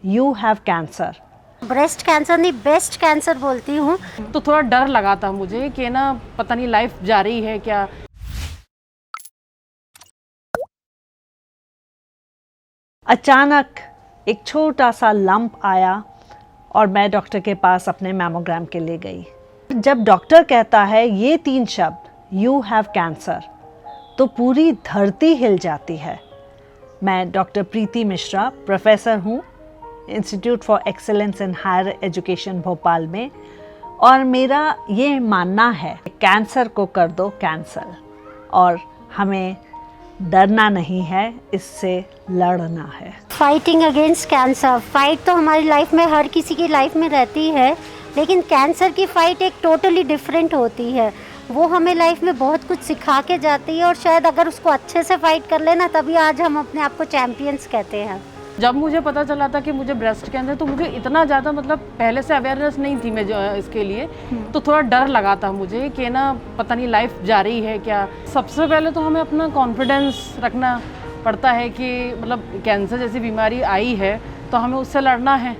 you have cancer. Breast cancer नहीं, best cancer बोलती हूँ। तो थोड़ा डर लगा था मुझे कि ना पता नहीं लाइफ जा रही है क्या। अचानक एक छोटा सा लंप आया और मैं डॉक्टर के पास अपने मैमोग्राम के लिए गई। जब डॉक्टर कहता है ये 3 शब्द यू हैव कैंसर, तो पूरी धरती हिल जाती है। मैं डॉक्टर प्रीति मिश्रा, प्रोफेसर हूँ institute for excellence in higher education Bhopal में, और मेरा ये मानना है कैंसर को कर दो कैंसल, और हमें डरना नहीं है, इससे लड़ना है। फाइटिंग अगेंस्ट कैंसर, फाइट तो हमारी लाइफ में हर किसी की लाइफ में रहती है, लेकिन कैंसर की फाइट एक टोटली डिफरेंट होती है। वो हमें लाइफ में बहुत कुछ सिखा के जाती है, और शायद अगर उसको अच्छे से फाइट कर लेना तभी आज हम अपने आप को चैम्पियंस कहते हैं। जब मुझे पता चला था कि मुझे ब्रेस्ट कैंसर, तो मुझे इतना ज़्यादा मतलब पहले से अवेयरनेस नहीं थी मैं इसके लिए, तो थोड़ा डर लगा था मुझे कि ना पता नहीं लाइफ जा रही है क्या। सबसे पहले तो हमें अपना कॉन्फिडेंस रखना पड़ता है कि मतलब कैंसर जैसी बीमारी आई है तो हमें उससे लड़ना है।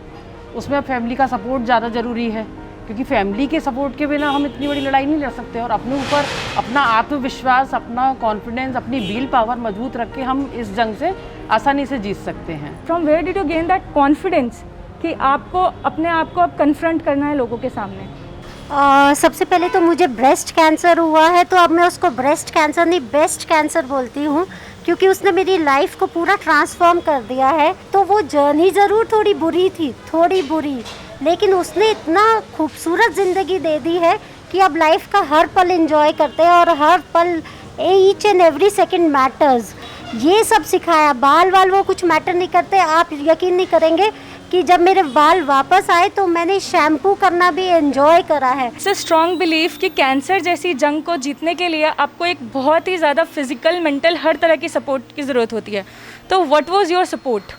उसमें फैमिली का सपोर्ट ज़्यादा ज़रूरी है, क्योंकि फैमिली के सपोर्ट के बिना हम इतनी बड़ी लड़ाई नहीं लड़ सकते। और अपने ऊपर अपना आत्मविश्वास, अपना कॉन्फिडेंस, अपनी विल पावर मजबूत रख के हम इस जंग से आसानी से जीत सकते हैं। From where did you gain that confidence कि आपको अपने आप को अब कन्फ्रंट करना है लोगों के सामने? सबसे पहले तो मुझे ब्रेस्ट कैंसर हुआ है, तो अब मैं उसको ब्रेस्ट कैंसर नहीं बेस्ट कैंसर बोलती हूँ, क्योंकि उसने मेरी लाइफ को पूरा ट्रांसफॉर्म कर दिया है। तो वो जर्नी ज़रूर थोड़ी बुरी थी, थोड़ी बुरी, लेकिन उसने इतना खूबसूरत ज़िंदगी दे दी है कि अब लाइफ का हर पल एंजॉय करते हैं, और हर पल each and every second matters. ये सब सिखाया। बाल वो कुछ मैटर नहीं करते। आप यकीन नहीं करेंगे कि जब मेरे बाल वापस आए तो मैंने शैम्पू करना भी एंजॉय करा है। इट्स अ स्ट्रॉन्ग बिलीफ कि कैंसर जैसी जंग को जीतने के लिए आपको एक बहुत ही ज़्यादा फिजिकल, मेंटल, हर तरह की सपोर्ट की ज़रूरत होती है। तो व्हाट वाज योर सपोर्ट?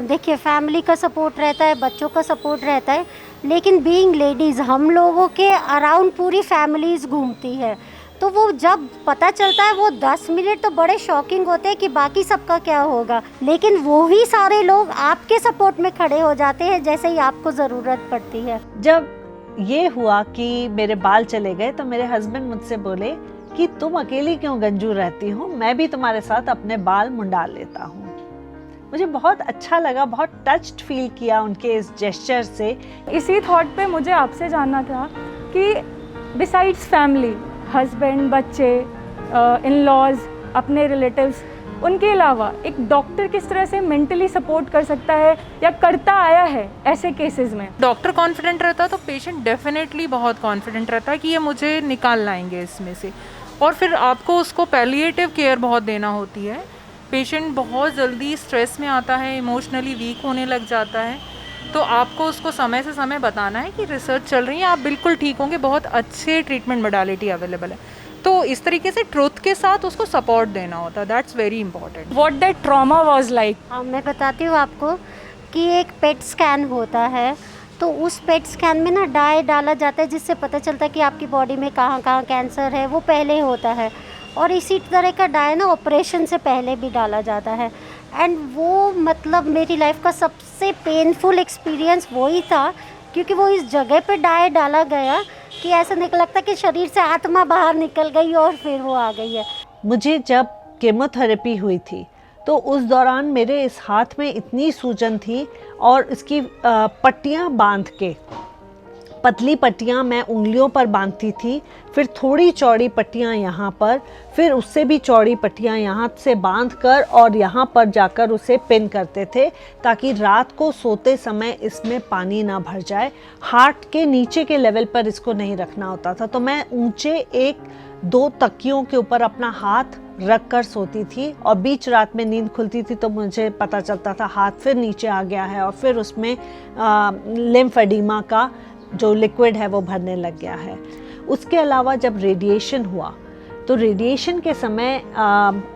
देखिए, फैमिली का सपोर्ट रहता है, बच्चों का सपोर्ट रहता है, लेकिन बीइंग लेडीज़ हम लोगों के अराउंड पूरी फैमिलीज़ घूमती है। तो वो जब पता चलता है वो 10 मिनट तो बड़े शॉकिंग होते हैं कि बाकी सबका क्या होगा, लेकिन वो ही सारे लोग आपके सपोर्ट में खड़े हो जाते हैं जैसे ही आपको ज़रूरत पड़ती है। जब ये हुआ कि मेरे बाल चले गए तो मेरे हस्बैंड मुझसे बोले कि तुम अकेली क्यों गंजू रहती हो, मैं भी तुम्हारे साथ अपने बाल मुंडा लेता हूँ। मुझे बहुत अच्छा लगा, बहुत टच्ड फील किया उनके इस जेस्चर से। इसी थॉट पे मुझे आपसे जानना था कि बिसाइड्स फैमिली, हस्बैंड, बच्चे, इन लॉज, अपने रिलेटिव्स, उनके अलावा एक डॉक्टर किस तरह से मेंटली सपोर्ट कर सकता है या करता आया है ऐसे केसेस में? डॉक्टर कॉन्फिडेंट रहता है तो पेशेंट डेफिनेटली बहुत कॉन्फिडेंट रहता है कि ये मुझे निकाल लाएंगे इसमें से। और फिर आपको उसको पैलिएटिव केयर बहुत देना होती है। पेशेंट बहुत जल्दी स्ट्रेस में आता है, इमोशनली वीक होने लग जाता है, तो आपको उसको समय से समय बताना है कि रिसर्च चल रही है, आप बिल्कुल ठीक होंगे, बहुत अच्छे ट्रीटमेंट मोडालिटी अवेलेबल है। तो इस तरीके से ट्रुथ के साथ उसको सपोर्ट देना होता है। That's very important. What that trauma was like? मैं बताती हूँ आपको कि एक पेट स्कैन होता है, तो उस पेट स्कैन में ना डाई डाला जाता है जिससे पता चलता है कि आपकी बॉडी में कहाँ कहाँ कैंसर है, वो पहले होता है। और इसी तरह का डाई ना ऑपरेशन से पहले भी डाला जाता है। एंड वो मतलब मेरी लाइफ का सबसे पेनफुल एक्सपीरियंस वही था, क्योंकि वो इस जगह पे डाई डाला गया कि ऐसा निकल लगता कि शरीर से आत्मा बाहर निकल गई और फिर वो आ गई है। मुझे जब केमोथेरेपी हुई थी तो उस दौरान मेरे इस हाथ में इतनी सूजन थी, और इसकी पट्टियाँ बांध के, पतली पट्टियाँ मैं उंगलियों पर बांधती थी, फिर थोड़ी चौड़ी पट्टियाँ यहाँ पर, फिर उससे भी चौड़ी पट्टियाँ यहाँ से बांधकर और यहाँ पर जाकर उसे पिन करते थे, ताकि रात को सोते समय इसमें पानी ना भर जाए। हार्ट के नीचे के लेवल पर इसको नहीं रखना होता था, तो मैं ऊंचे 1-2 तकियों के ऊपर अपना हाथ रख कर सोती थी, और बीच रात में नींद खुलती थी तो मुझे पता चलता था हाथ फिर नीचे आ गया है, और फिर उसमें लिम्फेडिमा का जो लिक्विड है वो भरने लग गया है। उसके अलावा जब रेडिएशन हुआ तो रेडिएशन के समय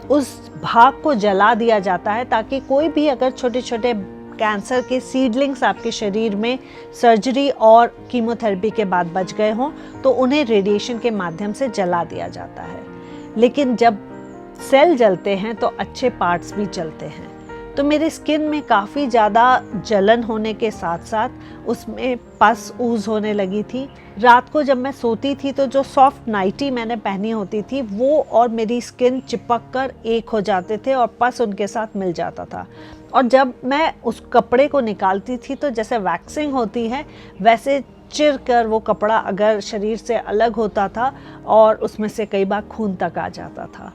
उस भाग को जला दिया जाता है, ताकि कोई भी अगर छोटे छोटे कैंसर के सीडलिंग्स आपके शरीर में सर्जरी और कीमोथेरेपी के बाद बच गए हों तो उन्हें रेडिएशन के माध्यम से जला दिया जाता है। लेकिन जब सेल जलते हैं तो अच्छे पार्ट्स भी जलते हैं, तो मेरी स्किन में काफ़ी ज़्यादा जलन होने के साथ साथ उसमें पस ऊज होने लगी थी। रात को जब मैं सोती थी तो जो सॉफ्ट नाइटी मैंने पहनी होती थी वो और मेरी स्किन चिपक कर एक हो जाते थे और पस उनके साथ मिल जाता था। और जब मैं उस कपड़े को निकालती थी तो जैसे वैक्सिंग होती है वैसे चिर कर वो कपड़ा अगर शरीर से अलग होता था और उसमें से कई बार खून तक आ जाता था।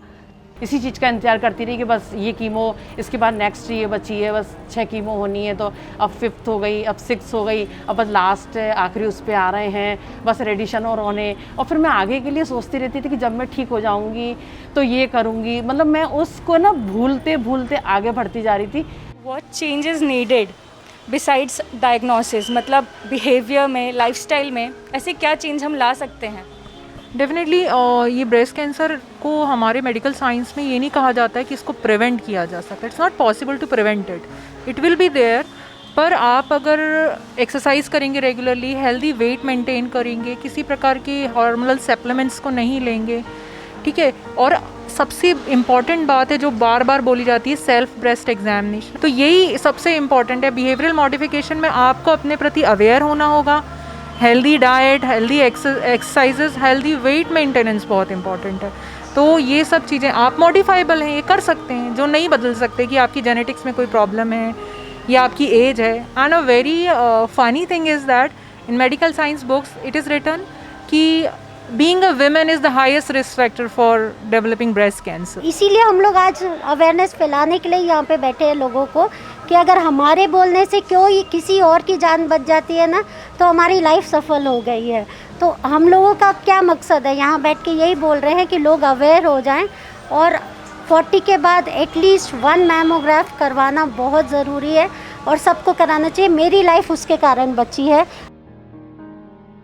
इसी चीज़ का इंतजार करती रही कि बस ये कीमो, इसके बाद नेक्स्ट ये बची है, बस 6 कीमो होनी है, तो अब 5th हो गई, अब 6th हो गई, अब बस लास्ट आखिरी उस पे आ रहे हैं, बस रेडिशन और होने। और फिर मैं आगे के लिए सोचती रहती थी कि जब मैं ठीक हो जाऊंगी तो ये करूंगी, मतलब मैं उसको ना भूलते भूलते आगे बढ़ती जा रही थी। What change is needed besides diagnosis, मतलब बिहेवियर में, लाइफस्टाइल में ऐसे क्या चेंज हम ला सकते हैं? डेफिनेटली ये ब्रेस्ट कैंसर को हमारे मेडिकल साइंस में ये नहीं कहा जाता है कि इसको प्रिवेंट किया जा सकता है। It's not possible to prevent it, it will be there. पर आप अगर एक्सरसाइज करेंगे रेगुलरली, हेल्दी वेट मेंटेन करेंगे, किसी प्रकार की हार्मोनल सप्लीमेंट्स को नहीं लेंगे, ठीक है, और सबसे इम्पॉर्टेंट बात है जो बार बार बोली जाती है, सेल्फ ब्रेस्ट एग्जामिनेशन। तो यही सबसे इम्पॉर्टेंट है। बिहेवियरल मॉडिफिकेशन में आपको अपने प्रति अवेयर होना होगा। Healthy diet, healthy exercises, healthy weight maintenance बहुत इंपॉर्टेंट है। तो ये सब चीज़ें आप मॉडिफाइबल हैं, ये कर सकते हैं। जो नहीं बदल सकते कि आपकी जेनेटिक्स में कोई प्रॉब्लम है या आपकी एज है। And a very funny thing is that in medical science books it is written कि being a women is the highest risk factor for developing breast cancer. इसीलिए हम लोग आज अवेयरनेस फैलाने के लिए यहाँ पे बैठे हैं लोगों को कि अगर हमारे बोलने से क्यों ही किसी और की जान बच जाती है ना, तो हमारी लाइफ सफल हो गई है। तो हम लोगों का क्या मकसद है, यहाँ बैठ के यही बोल रहे हैं कि लोग अवेयर हो जाएं और 40 के बाद एटलीस्ट 1 मैमोग्राफ करवाना बहुत ज़रूरी है और सबको कराना चाहिए। मेरी लाइफ उसके कारण बची है।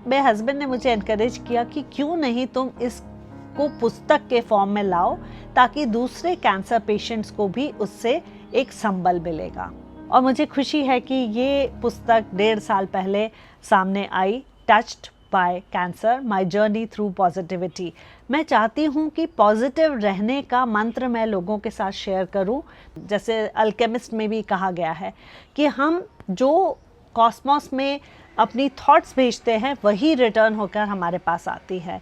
मेरे हस्बैंड ने मुझे एनकरेज किया कि क्यों नहीं तुम इसको पुस्तक के फॉर्म में लाओ ताकि दूसरे कैंसर पेशेंट्स को भी उससे एक संबल मिलेगा। और मुझे खुशी है कि ये पुस्तक 1.5 साल पहले सामने आई, touched by cancer, my journey through positivity. मैं चाहती हूँ कि पॉजिटिव रहने का मंत्र मैं लोगों के साथ शेयर करूँ। जैसे अल्केमिस्ट में भी कहा गया है कि हम जो कॉस्मोस में अपनी थॉट्स भेजते हैं वही रिटर्न होकर हमारे पास आती है।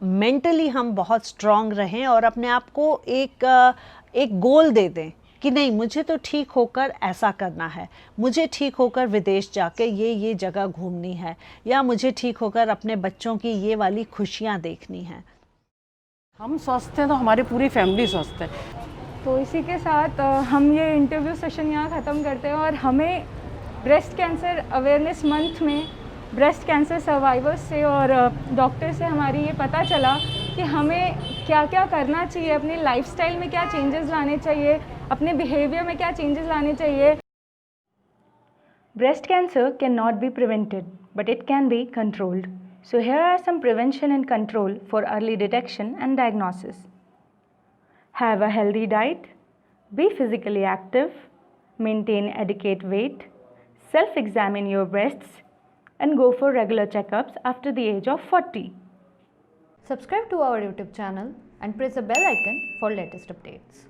मेंटली हम बहुत स्ट्रांग रहें और अपने आप को एक गोल दे दें कि नहीं, मुझे तो ठीक होकर ऐसा करना है, मुझे ठीक होकर विदेश जाके ये जगह घूमनी है, या मुझे ठीक होकर अपने बच्चों की ये वाली खुशियाँ देखनी है। हम स्वस्थ हैं तो हमारी पूरी फैमिली स्वस्थ है। तो इसी के साथ हम ये इंटरव्यू सेशन यहाँ ख़त्म करते हैं और हमें ब्रेस्ट कैंसर अवेयरनेस मंथ में ब्रेस्ट कैंसर सर्वाइवर्स से और डॉक्टर से हमारी ये पता चला कि हमें क्या क्या करना चाहिए, अपने लाइफस्टाइल में क्या चेंजेस लाने चाहिए, अपने बिहेवियर में क्या चेंजेस लाने चाहिए। Breast cancer can not be prevented but it can be controlled. So here are some prevention and control for early detection and diagnosis. Have a healthy diet, be physically active, maintain adequate weight, self-examine your breasts and go for regular checkups after the age of 40. Subscribe to our YouTube channel and press the bell icon for latest updates.